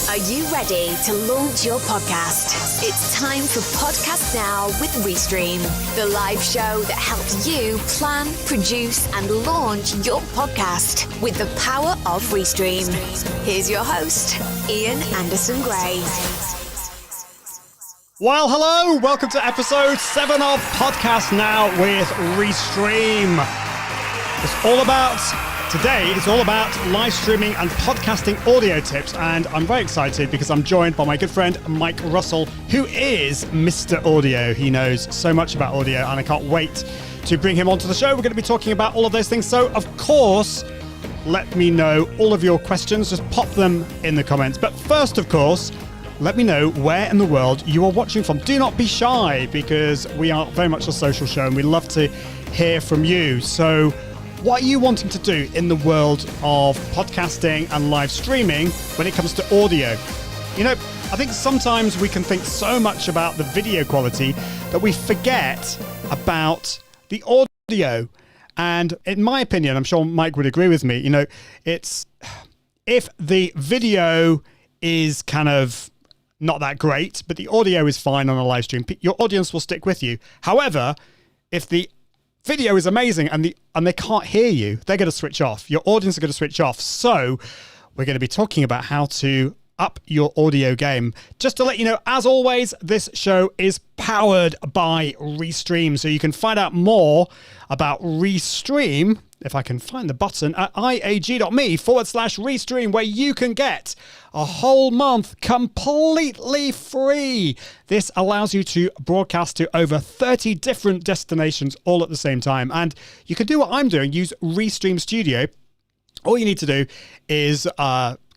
Are you ready to launch your podcast? It's time for Podcast Now with Restream, the live show that helps you plan, produce, and launch your podcast with the power of Restream. Here's your host, Ian Anderson Gray. Well, hello. Welcome to episode 7 of Podcast Now with Restream. Today it's all about live streaming and podcasting audio tips, and I'm very excited because I'm joined by my good friend Mike Russell, who is Mr. Audio. He knows so much about audio, and I can't wait to bring him onto the show. We're going to be talking about all of those things. So, of course, let me know all of your questions. Just pop them in the comments. But first, of course, let me know where in the world you are watching from. Do not be shy, because we are very much a social show and we love to hear from you. So what are you wanting to do in the world of podcasting and live streaming when it comes to audio? You know, I think sometimes we can think so much about the video quality that we forget about the audio. And in my opinion, I'm sure Mike would agree with me, you know, it's if the video is kind of not that great, but the audio is fine on a live stream, your audience will stick with you. However, if the video is amazing and they can't hear you, they're going to switch off. Your audience are going to switch off. So we're going to be talking about how to up your audio game. Just to let you know, as always, this show is powered by Restream. So you can find out more about Restream, if I can find the button, at iag.me/Restream, where you can get a whole month completely free. This allows you to broadcast to over 30 different destinations all at the same time. And you can do what I'm doing, use Restream Studio. All you need to do is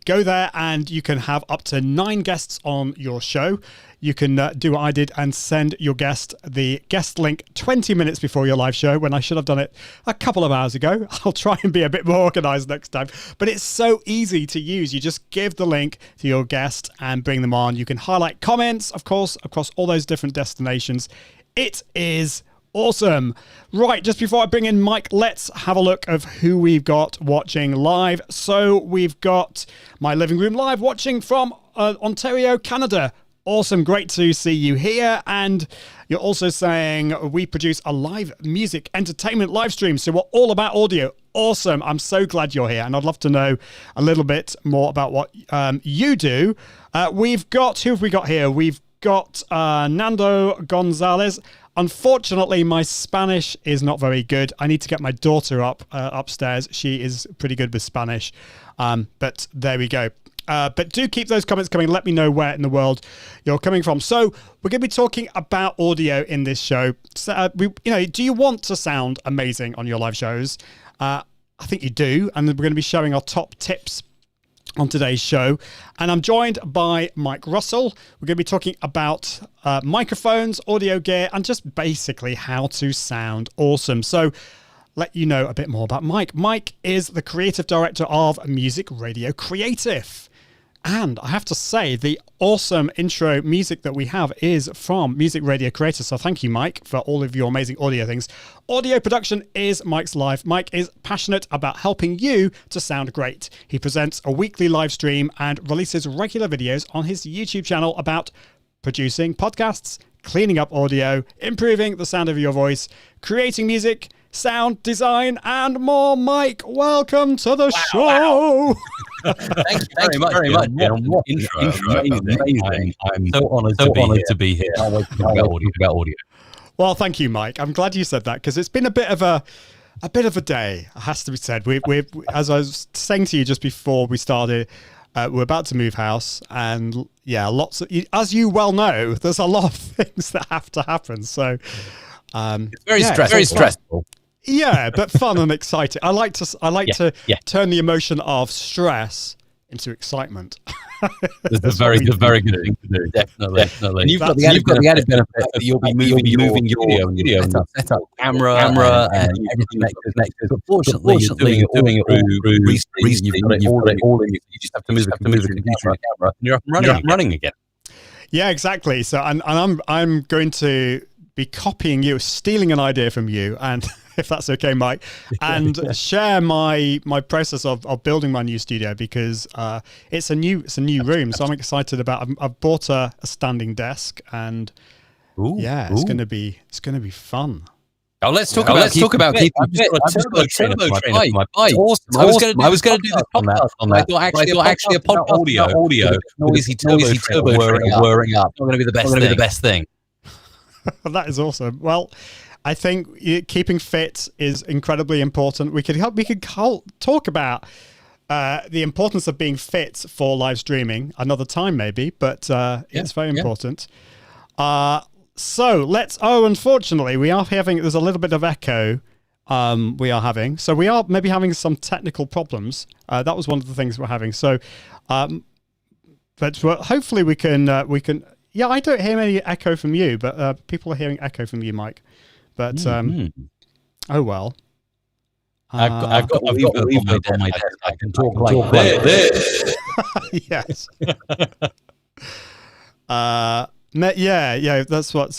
go there and you can have up to 9 guests on your show. You can do what I did and send your guest the guest link 20 minutes before your live show, when I should have done it a couple of hours ago. I'll try and be a bit more organized next time. But it's so easy to use. You just give the link to your guest and bring them on. You can highlight comments, of course, across all those different destinations. It is awesome. Right, just before I bring in Mike, let's have a look of who we've got watching live. So we've got my living room live watching from Ontario, Canada. Awesome, great to see you here. And you're also saying we produce a live music entertainment live stream, so we're all about audio. Awesome, I'm so glad you're here, and I'd love to know a little bit more about what you do. We've got, who have we got here? We've got Nando Gonzalez. Unfortunately, my Spanish is not very good. I need to get my daughter upstairs. She is pretty good with Spanish. But there we go. But do keep those comments coming. Let me know where in the world you're coming from. So we're going to be talking about audio in this show. So, do you want to sound amazing on your live shows? I think you do. And we're going to be showing our top tips on today's show. And I'm joined by Mike Russell. We're going to be talking about microphones, audio gear, and just basically how to sound awesome. So let you know a bit more about Mike. Mike is the creative director of Music Radio Creative. And I have to say, the awesome intro music that we have is from Music Radio Creator. So thank you, Mike, for all of your amazing audio things. Audio production is Mike's life. Mike is passionate about helping you to sound great. He presents a weekly live stream and releases regular videos on his YouTube channel about producing podcasts, cleaning up audio, improving the sound of your voice, creating music, sound design, and more. Mike, welcome to the show. Thank you very much. What intro. Amazing. I'm so honoured to be here. I want to talk about audio. Well, thank you, Mike. I'm glad you said that, because it's been a bit of a day, it has to be said. We as I was saying to you just before we started, we're about to move house, and lots of, as you well know, there's a lot of things that have to happen. So it's very stressful. Yeah, but fun and exciting. I like to turn the emotion of stress into excitement. It's a very good thing to do. Definitely. And you've got the added benefit that you'll be moving your video and set up camera and everything connected. But fortunately, you're doing it all through Restream. You've got it all in. You just have to move the camera, and you're up and running again. Yeah, exactly. So, and I'm going to be copying you, stealing an idea from you, and if that's okay, Mike, and share my process of building my new studio, because it's a new room, so I'm excited about. I've bought a standing desk, and it's going to be fun. Oh, let's talk about keeping fit. I've just got a turbo trainer for my bike. Awesome. I was going to do this podcast on that. I thought actually a podcast audio, noisy turbo whirring up. It's going to be the best thing. That is awesome. Well, I think keeping fit is incredibly important. We could talk about the importance of being fit for live streaming another time, maybe, but it's very important. So unfortunately, we are there's a little bit of echo we are having. So we are maybe having some technical problems. That was one of the things we're having. So, but hopefully we can, yeah, I don't hear any echo from you, but people are hearing echo from you, Mike. But, oh well. I've got reverb on my desk. I can talk like this. Yes. Yeah, that's what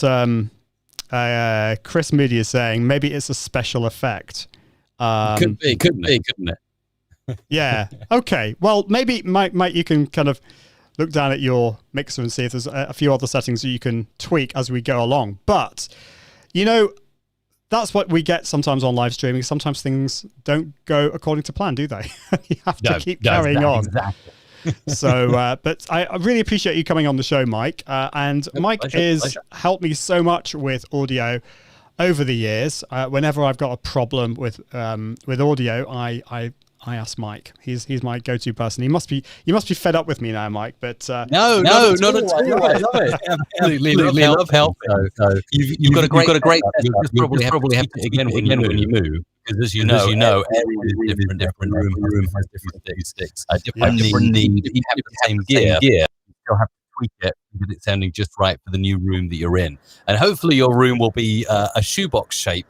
Chris Moody is saying. Maybe it's a special effect. Couldn't it? Yeah. Okay. Well, maybe, Mike, you can kind of look down at your mixer and see if there's a few other settings that you can tweak as we go along. But, that's what we get sometimes on live streaming. Sometimes things don't go according to plan, do they? You have to keep carrying on. Exactly. So, but I really appreciate you coming on the show, Mike. And Mike has helped me so much with audio over the years. Whenever I've got a problem with audio, I ask Mike. He's my go-to person. You must be fed up with me now, Mike. But no, not at all. I love it. Absolutely love help. So you've got a great. You'll probably have to again when you move. Because as you know, every different room has different sticks, different needs. If you have the same gear, you'll have to tweak it to get it sounding just right for the new room that you're in. And hopefully your room will be a shoebox shape.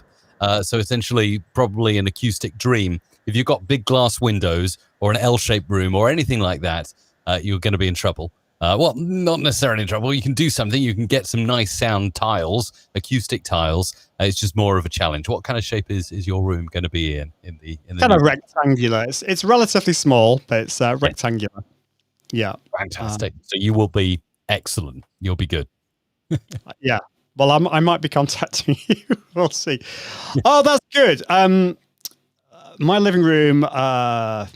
So essentially, probably an acoustic dream. If you've got big glass windows or an L-shaped room or anything like that, you're going to be in trouble. Well, not necessarily in trouble. You can do something. You can get some nice sound tiles, acoustic tiles. It's just more of a challenge. What kind of shape is your room going to be in the kind of rectangular? It's relatively small, but it's rectangular. Yeah. Fantastic. So you will be excellent. You'll be good. Yeah. Well, I might be contacting you. We'll see. Oh, that's good. My living room.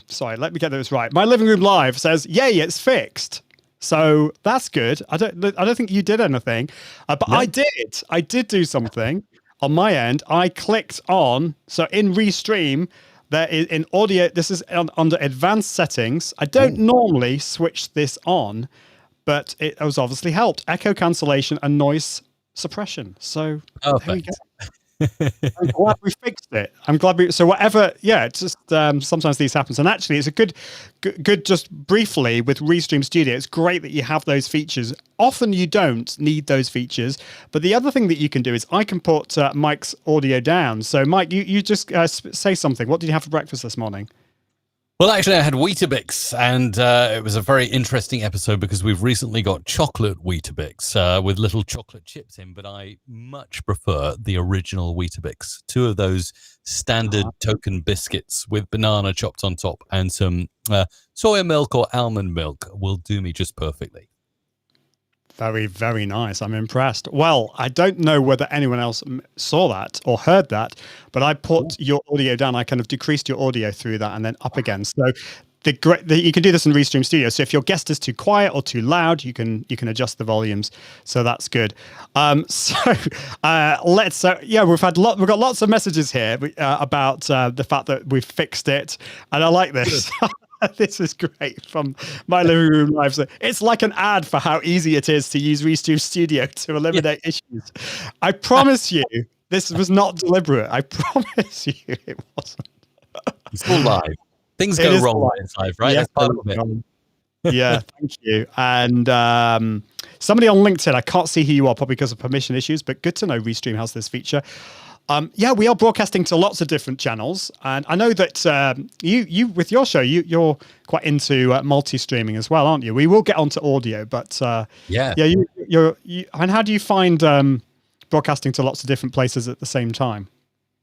Sorry, let me get this right. My living room live says, "Yay, it's fixed." So that's good. I don't think you did anything, but no. I did do something on my end. I clicked on, so in Restream, there is in audio, this is under advanced settings. I don't normally switch this on, but it was obviously helped. Echo cancellation and noise suppression. So there we go. I'm glad we fixed it. So whatever, it's just sometimes these happens, and actually it's a good just briefly with Restream Studio, it's great that you have those features. Often you don't need those features, but the other thing that you can do is I can put Mike's audio down. So Mike, you just say something. What did you have for breakfast this morning? Well, actually, I had Weetabix, and it was a very interesting episode because we've recently got chocolate Weetabix with little chocolate chips in, but I much prefer the original Weetabix. 2 of those standard token biscuits with banana chopped on top and some soya milk or almond milk will do me just perfectly. Very, very nice. I'm impressed. Well, I don't know whether anyone else saw that or heard that, but I put your audio down. I kind of decreased your audio through that and then up again. So you can do this in Restream Studio. So if your guest is too quiet or too loud, you can adjust the volumes. So that's good. We've got lots of messages here about the fact that we've fixed it, and I like this. This is great from my living room live. So it's like an ad for how easy it is to use Restream Studio to eliminate issues. I promise you, this was not deliberate. I promise you, it wasn't. It's all live. Things go wrong live, right? Yes, that's part of it. Yeah, thank you. And somebody on LinkedIn, I can't see who you are, probably because of permission issues, but good to know Restream has this feature. We are broadcasting to lots of different channels, and I know that you with your show, you're quite into multi-streaming as well, aren't you? We will get onto audio, but you and how do you find broadcasting to lots of different places at the same time?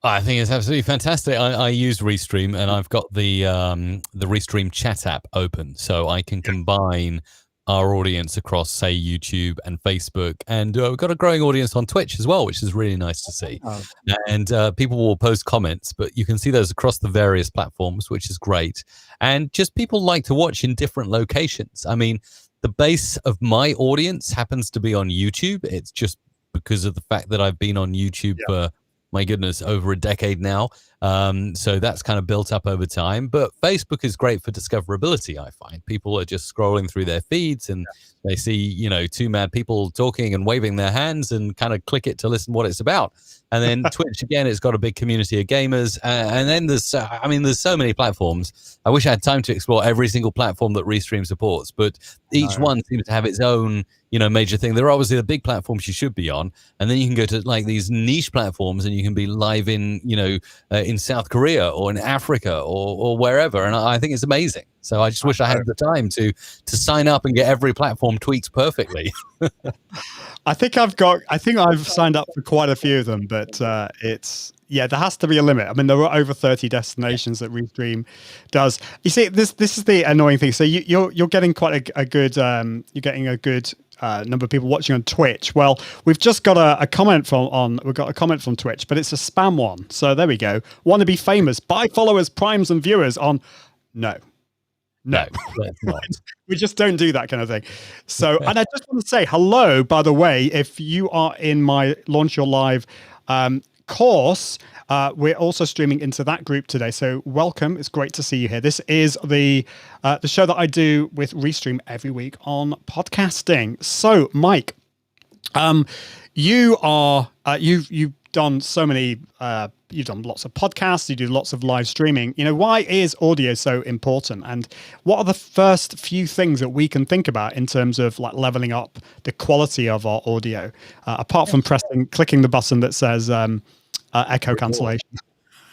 I think it's absolutely fantastic. I use Restream, and I've got the Restream chat app open, so I can combine our audience across, say, YouTube and Facebook, and we've got a growing audience on Twitch as well, which is really nice to see. And people will post comments, but you can see those across the various platforms, which is great. And just people like to watch in different locations. I mean, the base of my audience happens to be on YouTube. It's just because of the fact that I've been on YouTube for, my goodness, over a decade now. So that's kind of built up over time. But Facebook is great for discoverability, I find. People are just scrolling through their feeds and they see, two mad people talking and waving their hands and kind of click it to listen what it's about. And then Twitch, again, it's got a big community of gamers. And then there's so many platforms. I wish I had time to explore every single platform that Restream supports, but each one seems to have its own, major thing. There are obviously the big platforms you should be on, and then you can go to like these niche platforms and you can be live in, in South Korea or in Africa or wherever. And I think it's amazing. So I just wish I had the time to sign up and get every platform tweaked perfectly. I think I've signed up for quite a few of them, but there has to be a limit. I mean, there are over 30 destinations that Restream does. You see, this is the annoying thing. So you're getting quite a good number of people watching on Twitch. Well, we've just got a comment from Twitch, but it's a spam one. So there we go. Want to be famous? Buy followers, primes, and viewers on. No, we just don't do that kind of thing. So, and I just want to say hello, by the way, if you are in my Launch Your Live course, we're also streaming into that group today. So welcome. It's great to see you here. This is the show that I do with Restream every week on podcasting. So Mike, you've done so many, you've done lots of podcasts, you do lots of live streaming. Why is audio so important? And what are the first few things that we can think about in terms of like leveling up the quality of our audio, apart from clicking the button that says echo cancellation?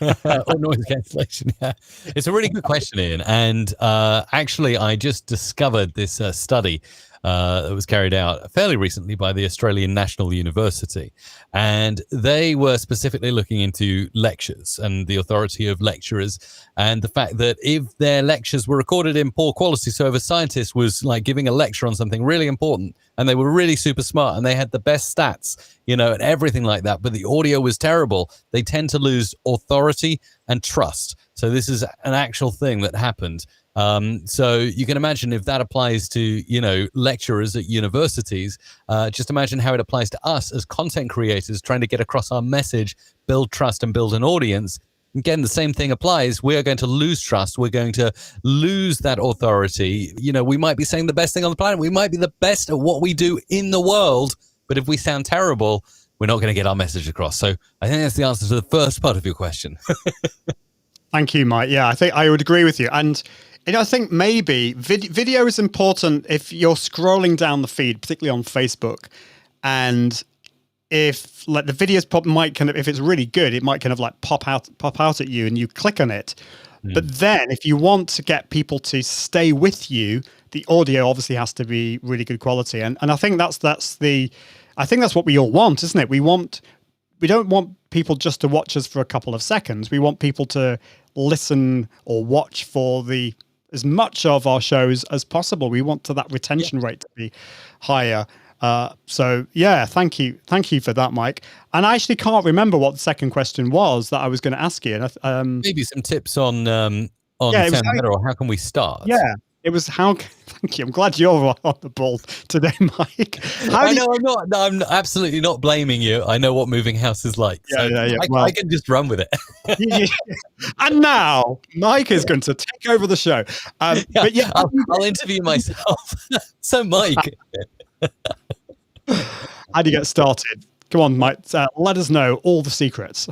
Or noise cancellation. Yeah, it's a really good question, Ian. And actually, I just discovered this study that was carried out fairly recently by the Australian National University. And they were specifically looking into lectures and the authority of lecturers and the fact that if their lectures were recorded in poor quality, so if a scientist was like giving a lecture on something really important and they were really super smart and they had the best stats, and everything like that, but the audio was terrible, they tend to lose authority and trust. So this is an actual thing that happened. So you can imagine if that applies to, lecturers at universities, just imagine how it applies to us as content creators trying to get across our message, build trust and build an audience. Again, the same thing applies. We are going to lose trust. We're going to lose that authority. We might be saying the best thing on the planet. We might be the best at what we do in the world. But if we sound terrible, we're not going to get our message across. So I think that's the answer to the first part of your question. Thank you, Mike. Yeah, I think I would agree with you. And I think maybe video is important if you're scrolling down the feed, particularly on Facebook, and if like the videos might kind of, if it's really good, it might kind of like pop out at you and you click on it. But then if you want to get people to stay with you, the audio obviously has to be really good quality. And I think that's what we all want, isn't it? We don't want people just to watch us for a couple of seconds. We want people to listen or watch for as much of our shows as possible. We want that retention rate to be higher. So yeah, thank you for that, Mike. And I actually can't remember what the second question was that I was going to ask you. Maybe some tips on sound better, or how can we start? Yeah, it was how. Thank you. I'm glad you're on the ball today, Mike. I'm absolutely not blaming you. I know what moving house is like. Yeah. I can just run with it. And now Mike is going to take over the show. But yeah, I'll interview myself. So Mike, how do you get started? Come on, Mike. Let us know all the secrets.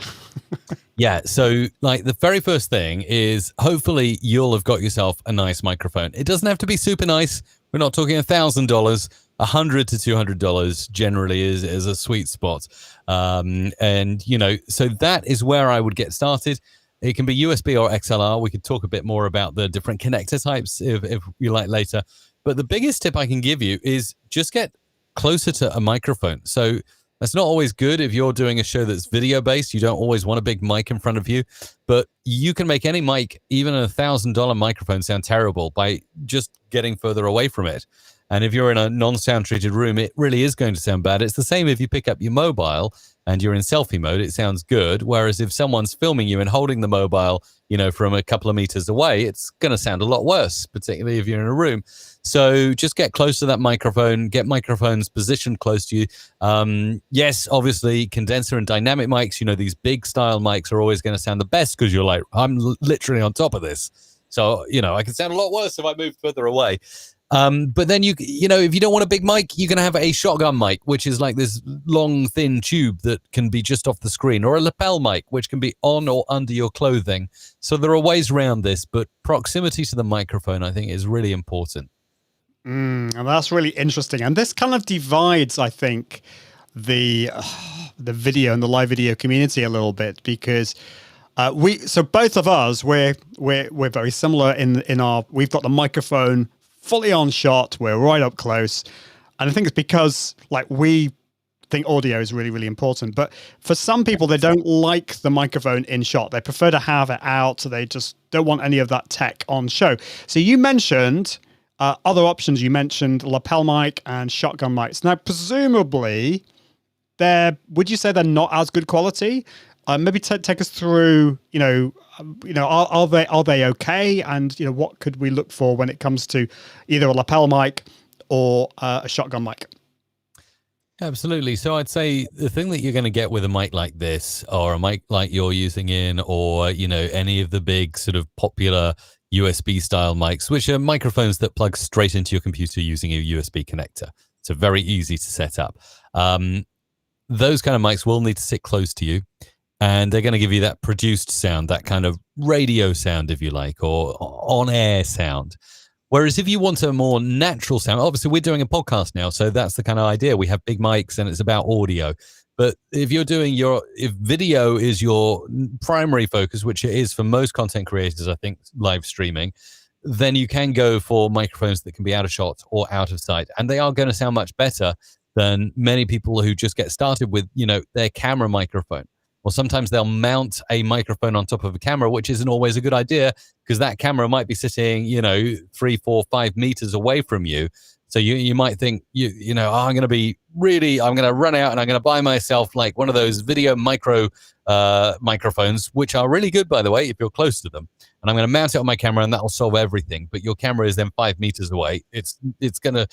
Yeah, so like the very first thing is hopefully you'll have got yourself a nice microphone. It doesn't have to be super nice. We're not talking $1,000. $100 to $200 generally is a sweet spot. And, so that is where I would get started. It can be USB or XLR. We could talk a bit more about the different connector types if you like later. But the biggest tip I can give you is just get closer to a microphone. So That's not always good if you're doing a show that's video based. You don't always want a big mic in front of you, but you can make any mic, even a $1,000 microphone, sound terrible by just getting further away from it. And if you're in a non-sound treated room, it really is going to sound bad. It's the same if you pick up your mobile and you're in selfie mode, it sounds good. Whereas if someone's filming you and holding the mobile, from a couple of meters away, it's going to sound a lot worse, particularly if you're in a room. So just get close to that microphone, get microphones positioned close to you. Yes, obviously condenser and dynamic mics, these big style mics are always going to sound the best because you're like, I'm literally on top of this. So, I can sound a lot worse if I move further away. But then if you don't want a big mic, you can have a shotgun mic, which is like this long, thin tube that can be just off the screen, or a lapel mic, which can be on or under your clothing. So there are ways around this, but proximity to the microphone, I think, is really important. And that's really interesting. And this kind of divides, I think, the video and the live video community a little bit, because so both of us, we're very similar in our, we've got the microphone fully on shot, we're right up close, and I think it's because we think audio is really, really important. But for some people, they don't like the microphone in shot. They prefer to have it out, so they just don't want any of that tech on show. So you mentioned other options. You mentioned lapel mic and shotgun mics. Now, presumably, would you say they're not as good quality? Maybe take us through, are they okay? And, what could we look for when it comes to either a lapel mic or a shotgun mic? Absolutely. So I'd say the thing that you're going to get with a mic like this, or a mic like you're using or, any of the big sort of popular USB style mics, which are microphones that plug straight into your computer using a USB connector. So very easy to set up. Those kind of mics will need to sit close to you. And they're going to give you that produced sound, that kind of radio sound, if you like, or on-air sound. Whereas if you want a more natural sound, obviously we're doing a podcast now, so that's the kind of idea. We have big mics and it's about audio. But if you're doing if video is your primary focus, which it is for most content creators, I think, live streaming, then you can go for microphones that can be out of shot or out of sight. And they are going to sound much better than many people who just get started with, their camera microphone. Or sometimes they'll mount a microphone on top of a camera, which isn't always a good idea because that camera might be sitting, 3, 4, 5 meters away from you. So you might think, I'm going to run out and I'm going to buy myself like one of those video microphones, which are really good, by the way, if you're close to them. And I'm going to mount it on my camera and that'll solve everything. But your camera is then 5 meters away. It's going to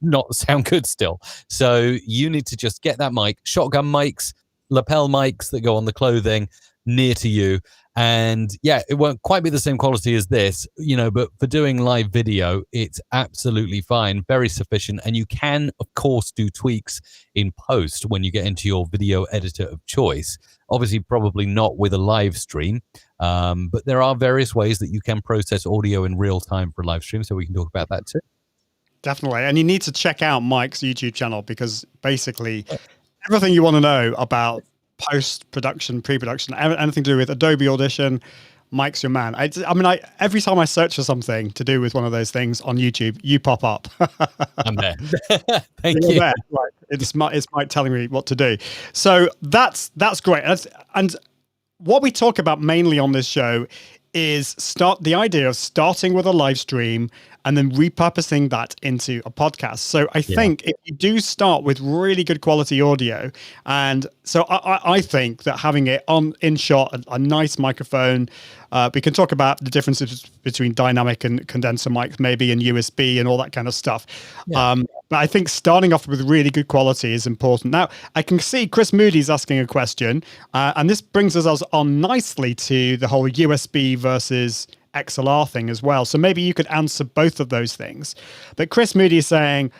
not sound good still. So you need to just get that mic, shotgun mics, lapel mics that go on the clothing near to you. And yeah, it won't quite be the same quality as this, but for doing live video, it's absolutely fine, very sufficient. And you can, of course, do tweaks in post when you get into your video editor of choice. Obviously, probably not with a live stream, but there are various ways that you can process audio in real time for a live stream. So we can talk about that too. Definitely. And you need to check out Mike's YouTube channel because basically everything you want to know about post-production, pre-production, anything to do with Adobe Audition, Mike's your man. Every time I search for something to do with one of those things on YouTube, you pop up. I'm there. Thank you. There. Right. It's Mike telling me what to do. So that's great. And what we talk about mainly on this show is the idea of starting with a live stream and then repurposing that into a podcast. So I think if you do start with really good quality audio, and so I think that having it in shot, a nice microphone, we can talk about the differences between dynamic and condenser mics maybe and USB and all that kind of stuff. Yeah. But I think starting off with really good quality is important. Now, I can see Chris Moody's asking a question, and this brings us on nicely to the whole USB versus XLR thing as well. So maybe you could answer both of those things. But Chris Moody is saying,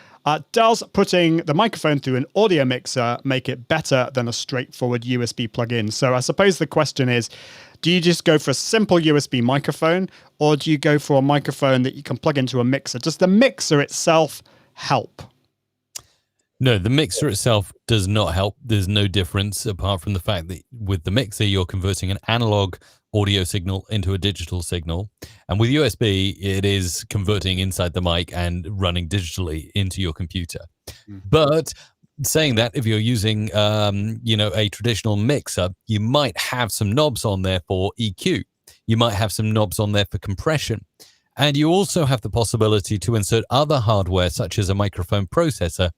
does putting the microphone through an audio mixer make it better than a straightforward USB plug-in? So I suppose the question is, do you just go for a simple USB microphone, or do you go for a microphone that you can plug into a mixer? Does the mixer itself help? No, the mixer itself does not help. There's no difference apart from the fact that with the mixer, you're converting an analog audio signal into a digital signal. And with USB, it is converting inside the mic and running digitally into your computer. But saying that, if you're using, a traditional mixer, you might have some knobs on there for EQ. You might have some knobs on there for compression. And you also have the possibility to insert other hardware, such as a microphone processor,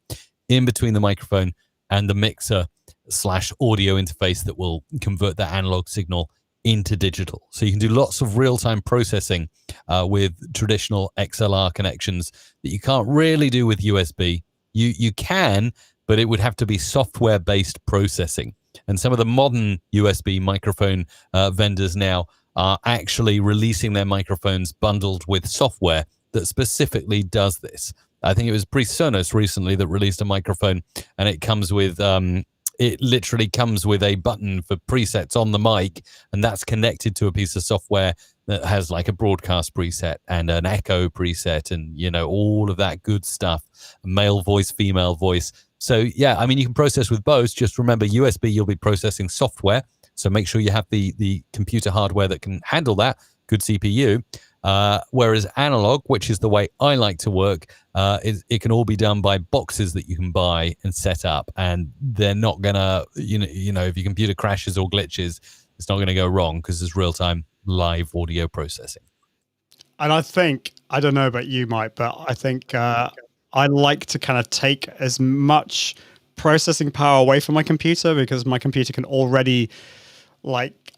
in between the microphone and the mixer/audio interface that will convert that analog signal into digital. So you can do lots of real-time processing with traditional XLR connections that you can't really do with USB. You can, but it would have to be software-based processing. And some of the modern USB microphone vendors now are actually releasing their microphones bundled with software that specifically does this. I think it was PreSonus recently that released a microphone, and it comes with it literally comes with a button for presets on the mic, and that's connected to a piece of software that has like a broadcast preset and an echo preset and, all of that good stuff, male voice, female voice. So yeah, I mean, you can process with both. Just remember, USB, you'll be processing software. So make sure you have the computer hardware that can handle that, good CPU. Whereas analog, which is the way I like to work, it can all be done by boxes that you can buy and set up, and they're not gonna, if your computer crashes or glitches, it's not gonna go wrong because there's real-time live audio processing. And I think, I don't know about you, Mike, but I think I like to kind of take as much processing power away from my computer, because my computer can already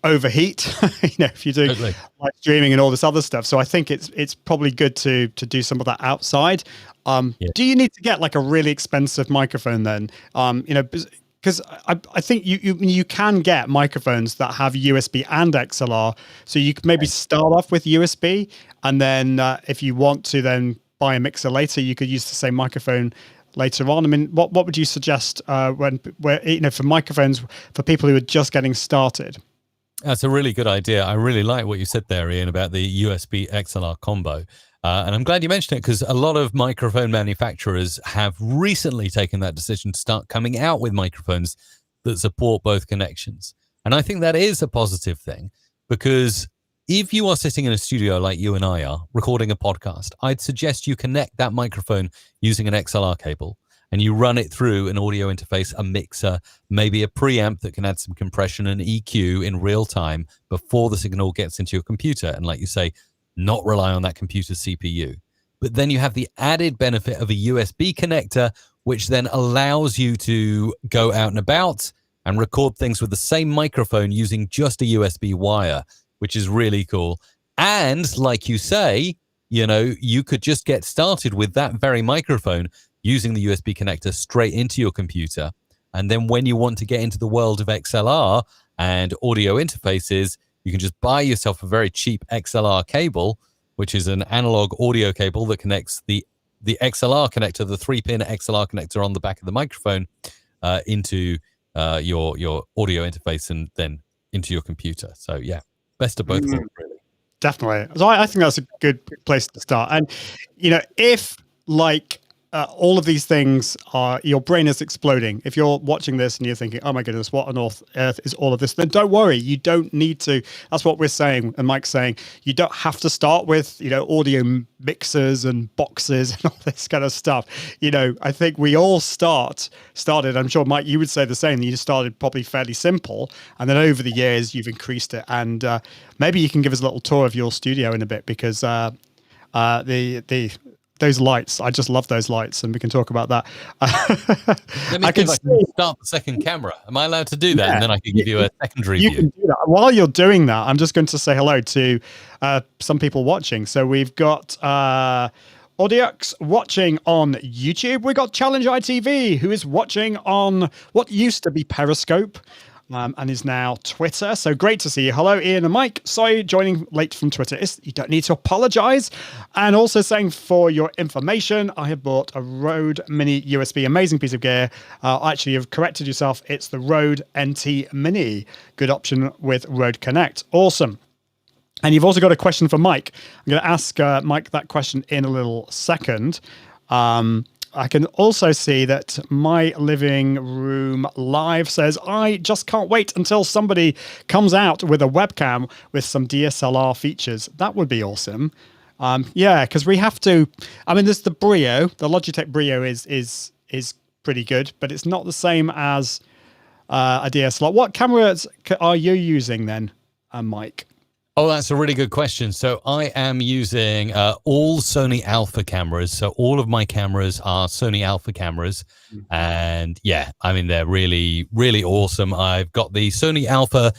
overheat, if you're doing live streaming and all this other stuff. So I think it's probably good to do some of that outside. Do you need to get like a really expensive microphone then? Because I think you can get microphones that have USB and XLR. So you could maybe start off with USB, and then if you want to then buy a mixer later, you could use the same microphone later on. I mean, what would you suggest for microphones for people who are just getting started? That's a really good idea. I really like what you said there, Ian, about the USB XLR combo. And I'm glad you mentioned it, because a lot of microphone manufacturers have recently taken that decision to start coming out with microphones that support both connections. And I think that is a positive thing, because if you are sitting in a studio like you and I are recording a podcast, I'd suggest you connect that microphone using an XLR cable, and you run it through an audio interface, a mixer, maybe a preamp that can add some compression and EQ in real time before the signal gets into your computer. And like you say, not rely on that computer's CPU. But then you have the added benefit of a USB connector, which then allows you to go out and about and record things with the same microphone using just a USB wire, which is really cool. And like you say, you could just get started with that very microphone using the USB connector straight into your computer. And then when you want to get into the world of XLR and audio interfaces, you can just buy yourself a very cheap XLR cable, which is an analog audio cable that connects the XLR connector, the 3-pin XLR connector on the back of the microphone, into your audio interface and then into your computer. So yeah, best of both worlds, really. Definitely. So I think that's a good place to start. And, if all of these things are, your brain is exploding. If you're watching this and you're thinking, oh my goodness, what on earth is all of this? Then don't worry. You don't need to. That's what we're saying. And Mike's saying, you don't have to start with, audio mixers and boxes and all this kind of stuff. I think we all started, I'm sure, Mike, you would say the same. You just started probably fairly simple. And then over the years, you've increased it. And maybe you can give us a little tour of your studio in a bit, because those lights, I just love those lights, and we can talk about that. Let me can start the second camera. Am I allowed to do that? Yeah, and then I can give you a secondary view. You can do that. While you're doing that, I'm just going to say hello to some people watching. So we've got Audiox watching on YouTube. We got Challenge ITV, who is watching on what used to be Periscope. And is now Twitter. So great to see you. Hello, Ian and Mike. Sorry, joining late from Twitter. You don't need to apologize. And also saying, for your information, I have bought a Rode Mini USB, amazing piece of gear. Actually, you've corrected yourself. It's the Rode NT Mini. Good option with Rode Connect. Awesome. And you've also got a question for Mike. I'm going to ask Mike that question in a little second. I can also see that My Living Room Live says, I just can't wait until somebody comes out with a webcam with some DSLR features. That would be awesome. Yeah, because we have to. I mean, there's the Brio. The Logitech Brio is pretty good, but it's not the same as a DSLR. What cameras are you using then, Mike? Oh, that's a really good question. So I am using all Sony Alpha cameras. So all of my cameras are Sony Alpha cameras. And yeah, I mean, they're really, really awesome. I've got the Sony Alpha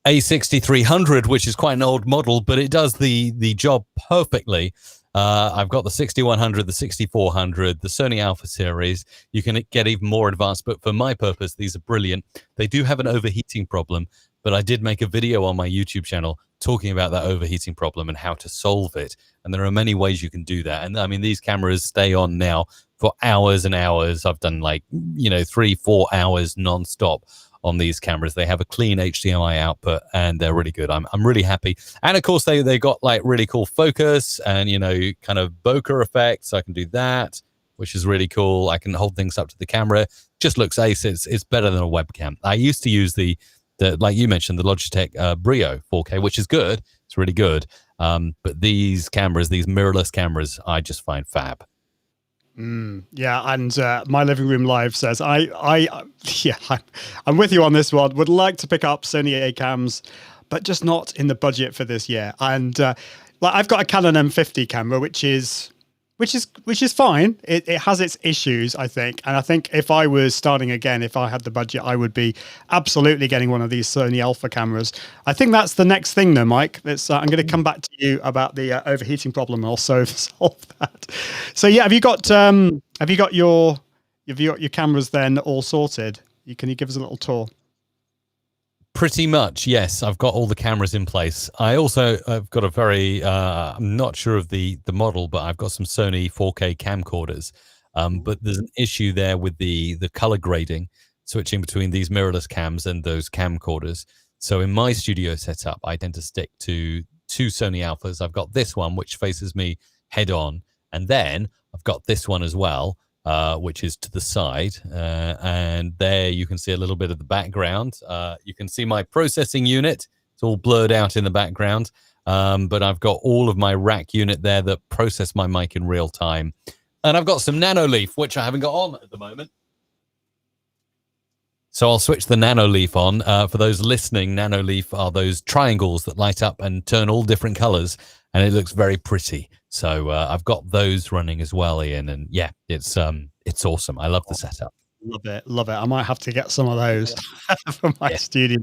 A6300, which is quite an old model, but it does the job perfectly. I've got the 6100, the 6400, the Sony Alpha series. You can get even more advanced, but for my purpose, these are brilliant. They do have an overheating problem, but I did make a video on my YouTube channel talking about that overheating problem and how to solve it. And there are many ways you can do that. And I mean, these cameras stay on now for hours and hours. I've done 3-4 hours nonstop on these cameras. They have a clean HDMI output and they're really good. I'm really happy. And of course they got really cool focus and, kind of bokeh effects. So I can do that, which is really cool. I can hold things up to the camera. Just looks ace. It's better than a webcam. I used to use the like you mentioned, the Logitech Brio 4K, which is good. It's really good. But these cameras, these mirrorless cameras, I just find fab. Yeah, and My Living Room Live says, I'm with you on this one. Would like to pick up Sony A cams, but just not in the budget for this year. And I've got a Canon M50 camera, which is fine. It has its issues, I think. And I think if I was starting again, if I had the budget, I would be absolutely getting one of these Sony Alpha cameras. I think that's the next thing though, Mike. I'm going to come back to you about the overheating problem and also solve that. So yeah, have you got your cameras then all sorted? Can you give us a little tour? Pretty much, yes. I've got all the cameras in place. I've got a very, I'm not sure of the model, but I've got some Sony 4K camcorders. But there's an issue there with the color grading, switching between these mirrorless cams and those camcorders. So in my studio setup, I tend to stick to two Sony Alphas. I've got this one, which faces me head on. And then I've got this one as well, which is to the side. And there you can see a little bit of the background. You can see my processing unit. It's all blurred out in the background. But I've got all of my rack unit there that process my mic in real time. And I've got some Nanoleaf, which I haven't got on at the moment. So I'll switch the Nanoleaf on. For those listening, Nanoleaf are those triangles that light up and turn all different colors. And it looks very pretty. So I've got those running as well, Ian. And yeah, it's awesome. I love the setup. Love it. I might have to get some of those for my studio.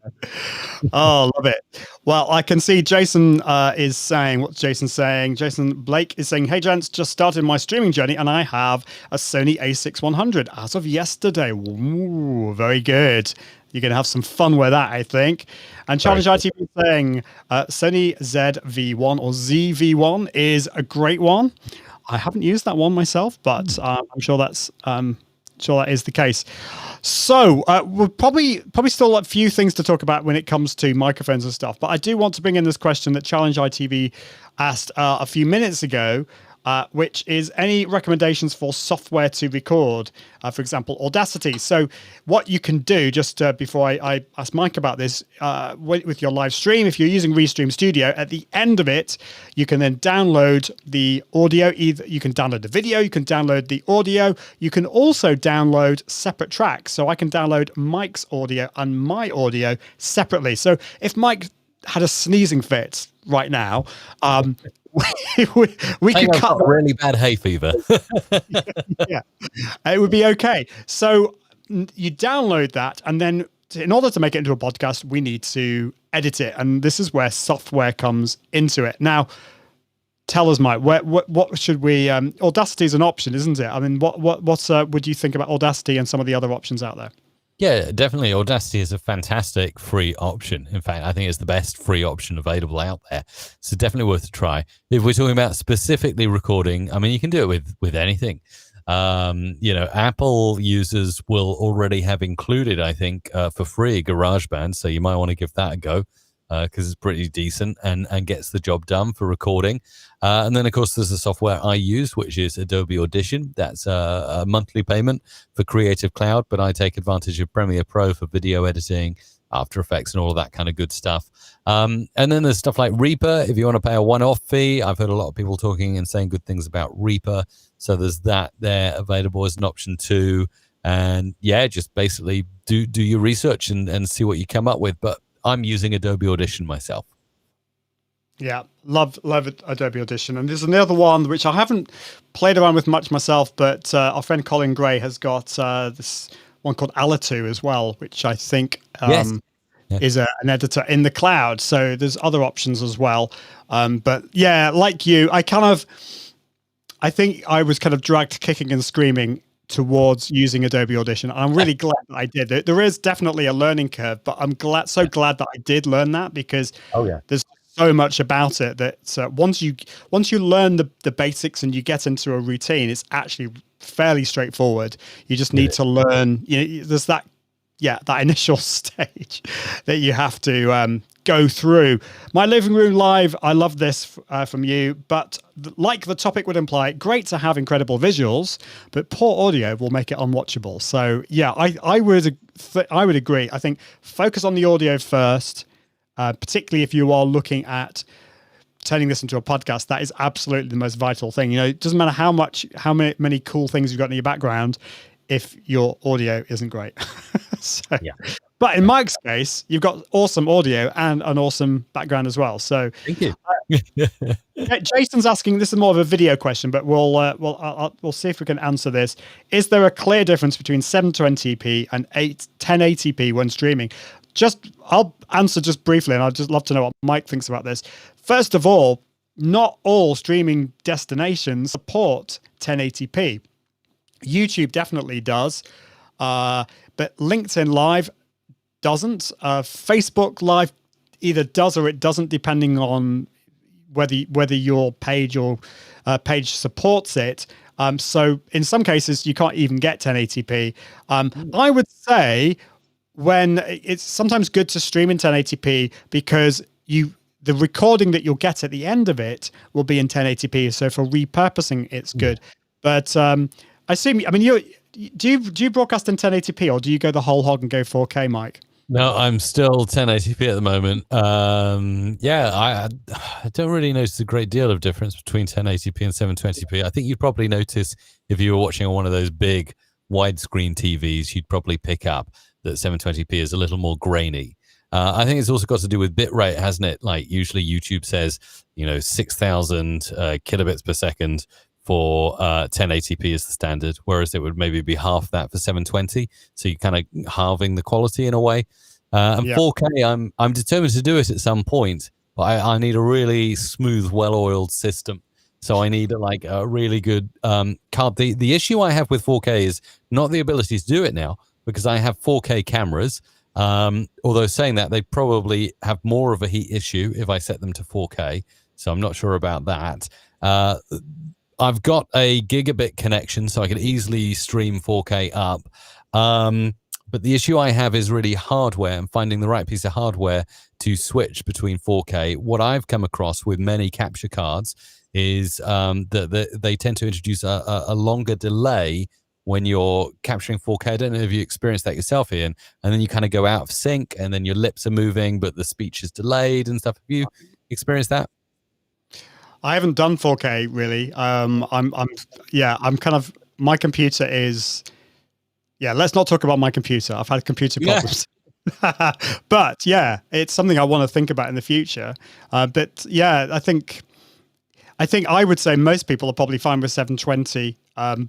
Oh, love it. Well, I can see Jason is saying, what's Jason saying? Jason Blake is saying, hey, gents, just started my streaming journey and I have a Sony A6100 as of yesterday. Ooh, very good. You're going to have some fun with that, I think. And Challenge ITV is saying Sony ZV-1 or ZV-1 is a great one. I haven't used that one myself, but I'm sure that's... sure that is the case. So we'll probably still a few things to talk about when it comes to microphones and stuff, but I do want to bring in this question that Challenge ITV asked a few minutes ago, which is any recommendations for software to record, for example, Audacity. So what you can do, just before I ask Mike about this, with your live stream, if you're using Restream Studio, at the end of it, you can then download the audio. Either you can download the video, you can download the audio, you can also download separate tracks. So I can download Mike's audio and my audio separately. So if Mike had a sneezing fit right now, we could cut a really bad hay fever. Yeah, it would be okay. So you download that, and then in order to make it into a podcast, we need to edit it, and this is where software comes into it. Now, tell us, Mike, what should we? Audacity is an option, isn't it? I mean, what would you think about Audacity and some of the other options out there? Yeah, definitely. Audacity is a fantastic free option. In fact, I think it's the best free option available out there. So definitely worth a try. If we're talking about specifically recording, I mean, you can do it with anything. Apple users will already have included, I think, for free, GarageBand. So you might want to give that a go because it's pretty decent and gets the job done for recording. And then, of course, there's the software I use, which is Adobe Audition. That's a monthly payment for Creative Cloud, but I take advantage of Premiere Pro for video editing, After Effects, and all of that kind of good stuff. And then there's stuff like Reaper. If you want to pay a one-off fee, I've heard a lot of people talking and saying good things about Reaper. So there's that there available as an option too. And yeah, just basically do your research and see what you come up with. But I'm using Adobe Audition myself. Yeah, love Adobe Audition. And there's another one which I haven't played around with much myself, but our friend Colin Gray has got this one called Alitu as well, which I think is an editor in the cloud. So there's other options as well. But yeah, like you, I think I was kind of dragged kicking and screaming towards using Adobe Audition. I'm really glad that I did it. There is definitely a learning curve, but I'm glad that I did learn that, because there's so much about it that once you learn the basics and you get into a routine, it's actually fairly straightforward. You just need to learn. There's that initial stage that you have to go through. My living room live. I love this from you, but like the topic would imply, great to have incredible visuals, but poor audio will make it unwatchable. So yeah, I would agree. I think focus on the audio first. Particularly if you are looking at turning this into a podcast, that is absolutely the most vital thing. It doesn't matter how many cool things you've got in your background if your audio isn't great. But in Mike's case, you've got awesome audio and an awesome background as well. So thank you. Jason's asking, this is more of a video question, but we'll see if we can answer this. Is there a clear difference between 720p and 1080p when streaming? I'll answer just briefly, and I'd just love to know what Mike thinks about this. First of all, not all streaming destinations support 1080p. YouTube definitely does, but LinkedIn Live doesn't. Facebook Live either does or it doesn't, depending on whether your page supports it. So in some cases, you can't even get 1080p. I would say when it's sometimes good to stream in 1080p, because the recording that you'll get at the end of it will be in 1080p. So for repurposing, it's good. But do you broadcast in 1080p, or do you go the whole hog and go 4K, Mike? No, I'm still 1080p at the moment. I don't really notice a great deal of difference between 1080p and 720p. I think you'd probably notice if you were watching on one of those big widescreen TVs, you'd probably pick up that 720p is a little more grainy. I think it's also got to do with bitrate, hasn't it? Like usually YouTube says, 6,000 kilobits per second for 1080p is the standard, whereas it would maybe be half that for 720. So you're kind of halving the quality in a way. And 4K, I'm determined to do it at some point, but I need a really smooth, well-oiled system. So I need a really good card. The issue I have with 4K is not the ability to do it now, because I have 4K cameras. Although saying that, they probably have more of a heat issue if I set them to 4K. So I'm not sure about that. I've got a gigabit connection, so I can easily stream 4K up. But the issue I have is really hardware and finding the right piece of hardware to switch between 4K. What I've come across with many capture cards is that they tend to introduce a longer delay when you're capturing 4K. I don't know if you experienced that yourself, Ian. And then you kind of go out of sync, and then your lips are moving, but the speech is delayed and stuff. Have you experienced that? I haven't done 4K really. I'm kind of, my computer is, let's not talk about my computer. I've had computer problems. But yeah, it's something I want to think about in the future. But yeah, I think I would say most people are probably fine with 720.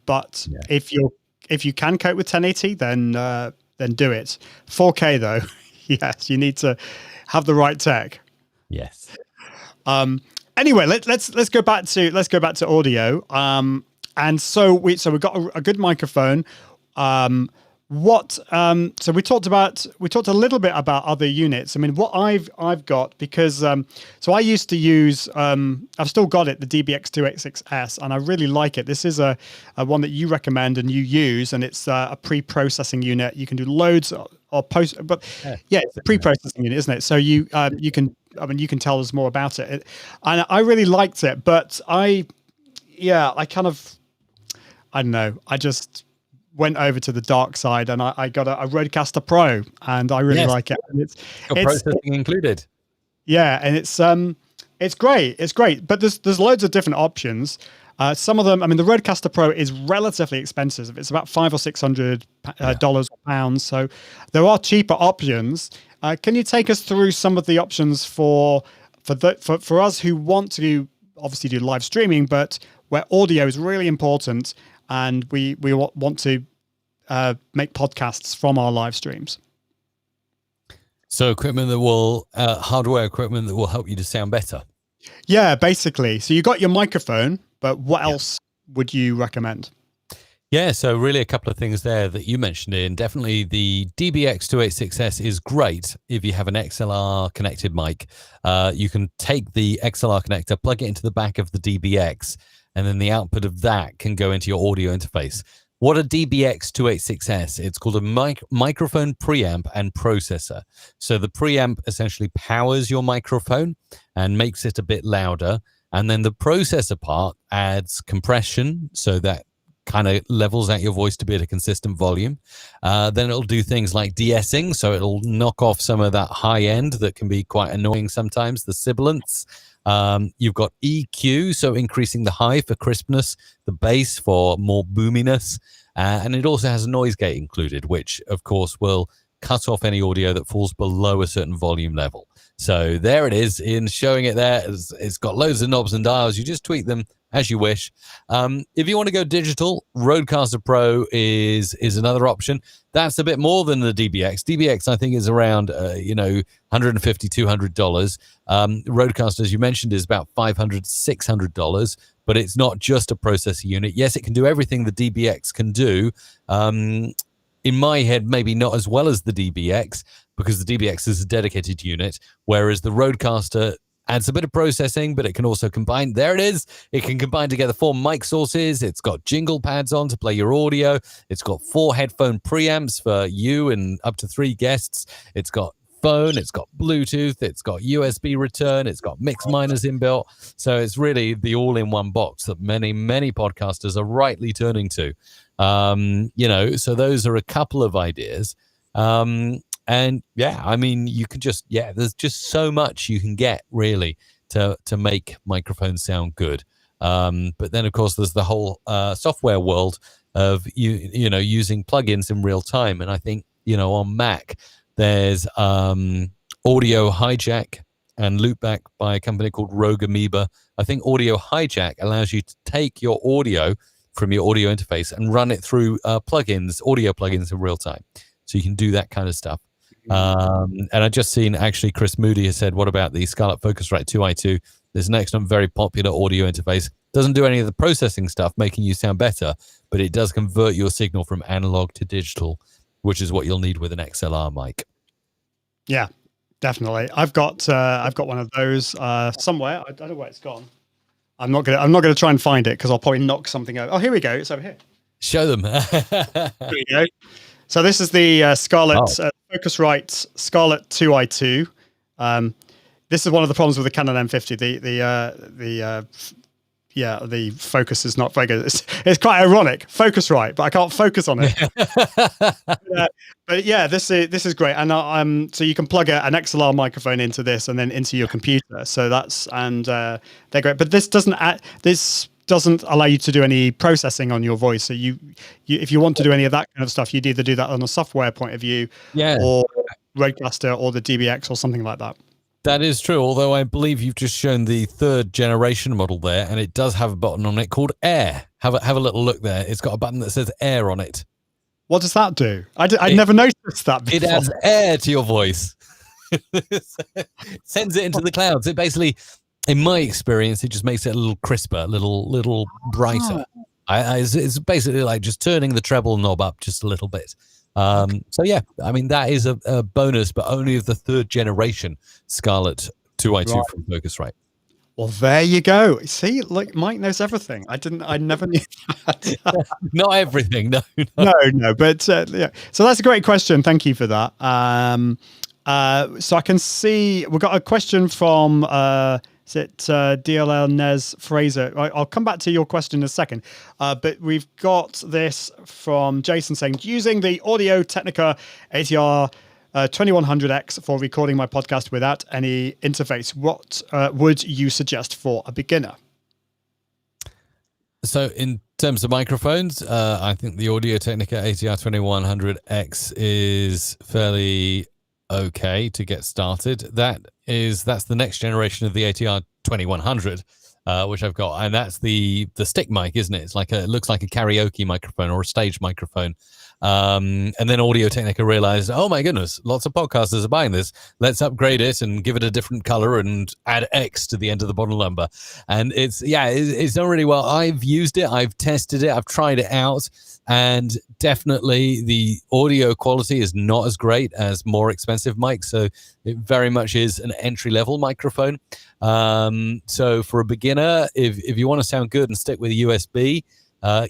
But if you can cope with 1080, then do it. 4K though, yes, you need to have the right tech. Yes. Anyway, let's go back to audio. And so we've got a good microphone. So we talked a little bit about other units. I mean, what I've got, because so I used to use I've still got it, the DBX286S, and I really like it. This is a one that you recommend and you use, and it's a pre-processing unit. You can do loads or post, but it's a pre-processing unit, isn't it? So you can tell us more about it. And I really liked it, but I don't know. I just went over to the dark side, and I got a Rodecaster Pro, and I really like it. And it's processing included. Yeah, and it's great. It's great, but there's loads of different options. Some of them, I mean, the Rodecaster Pro is relatively expensive. It's about $500 or $600 dollars or pounds. So there are cheaper options. Can you take us through some of the options for us who want to obviously do live streaming, but where audio is really important, and we want to make podcasts from our live streams? So hardware equipment that will help you to sound better. Yeah, basically. So you got your microphone, but what else would you recommend? Yeah, so really a couple of things there that you mentioned, Ian. Definitely the DBX286S is great if you have an XLR connected mic. You can take the XLR connector, plug it into the back of the DBX, and then the output of that can go into your audio interface. What a DBX286S? It's called a microphone preamp and processor. So the preamp essentially powers your microphone and makes it a bit louder. And then the processor part adds compression, so that kind of levels out your voice to be at a consistent volume. Then it'll do things like de-essing, so it'll knock off some of that high end that can be quite annoying sometimes, the sibilants. You've got EQ, so increasing the high for crispness, the bass for more boominess, and it also has a noise gate included, which of course will cut off any audio that falls below a certain volume level. So there it is, in showing it there. It's got loads of knobs and dials. You just tweak them as you wish. If you want to go digital, Rodecaster Pro is another option. That's a bit more than the DBX. DBX, I think, is around $150, $200. Rodecaster, as you mentioned, is about $500, $600. But it's not just a processor unit. Yes, it can do everything the DBX can do. In my head, maybe not as well as the DBX, because the DBX is a dedicated unit, whereas the Rodecaster adds a bit of processing, but it can also combine. There it is. It can combine together 4 mic sources. It's got jingle pads on to play your audio. It's got 4 headphone preamps for you and up to 3 guests. It's got phone. It's got Bluetooth. It's got USB return. It's got mix minors inbuilt. So it's really the all-in-one box that many, many podcasters are rightly turning to. So those are a couple of ideas. And yeah, I mean, you could just, there's just so much you can get really to make microphones sound good. But then of course there's the whole software world of using plugins in real time. And I think, on Mac, there's Audio Hijack and Loopback by a company called Rogue Amoeba. I think Audio Hijack allows you to take your audio from your audio interface and run it through audio plugins in real time. So you can do that kind of stuff. And I just seen actually Chris Moody has said, what about the Scarlett Focusrite 2i2? There's an excellent, very popular audio interface. Doesn't do any of the processing stuff, making you sound better, but it does convert your signal from analog to digital, which is what you'll need with an XLR mic. Yeah, definitely. I've got one of those somewhere. I don't know where it's gone. I'm not gonna try and find it because I'll probably knock something over. Oh, here we go. It's over here. Show them. There we go. So this is the Scarlett Focusrite Scarlett 2i2. This is one of the problems with the Canon M50. The focus is not very good. It's quite ironic. Focusrite, but I can't focus on it. But yeah, this is great. And so you can plug an XLR microphone into this and then into your computer. So they're great. But this doesn't allow you to do any processing on your voice. So you if you want to do any of that kind of stuff, you'd either do that on a software point of view, or Rodecaster or the DBX or something like that. That is true, although I believe you've just shown the 3rd generation model there, and it does have a button on it called Air. Have a little look there. It's got a button that says Air on it. What does that do? I never noticed that before. It adds air to your voice. Sends it into the clouds. It basically, in my experience, it just makes it a little crisper, a little brighter. It's basically like just turning the treble knob up just a little bit. So yeah, I mean, that is a bonus, but only of the 3rd generation Scarlett 2i2 from Focusrite. Well, there you go. See, look, Mike knows everything. I never knew that. Not everything, no. But yeah. So that's a great question. Thank you for that. So I can see we've got a question from is it DLL Nez Fraser? I'll come back to your question in a second. But we've got this from Jason saying, using the Audio Technica ATR 2100X for recording my podcast without any interface, what would you suggest for a beginner? So in terms of microphones, I think the Audio-Technica ATR 2100X is fairly okay to get started. That's the next generation of the ATR 2100, which I've got, and that's the stick mic, isn't it? It looks like a karaoke microphone or a stage microphone. And then Audio-Technica realized, oh my goodness, lots of podcasters are buying this. Let's upgrade it and give it a different color and add X to the end of the bottom number. And it's done really well. I've used it, I've tested it, I've tried it out, and definitely the audio quality is not as great as more expensive mics. So it very much is an entry-level microphone. So for a beginner, if you want to sound good and stick with USB,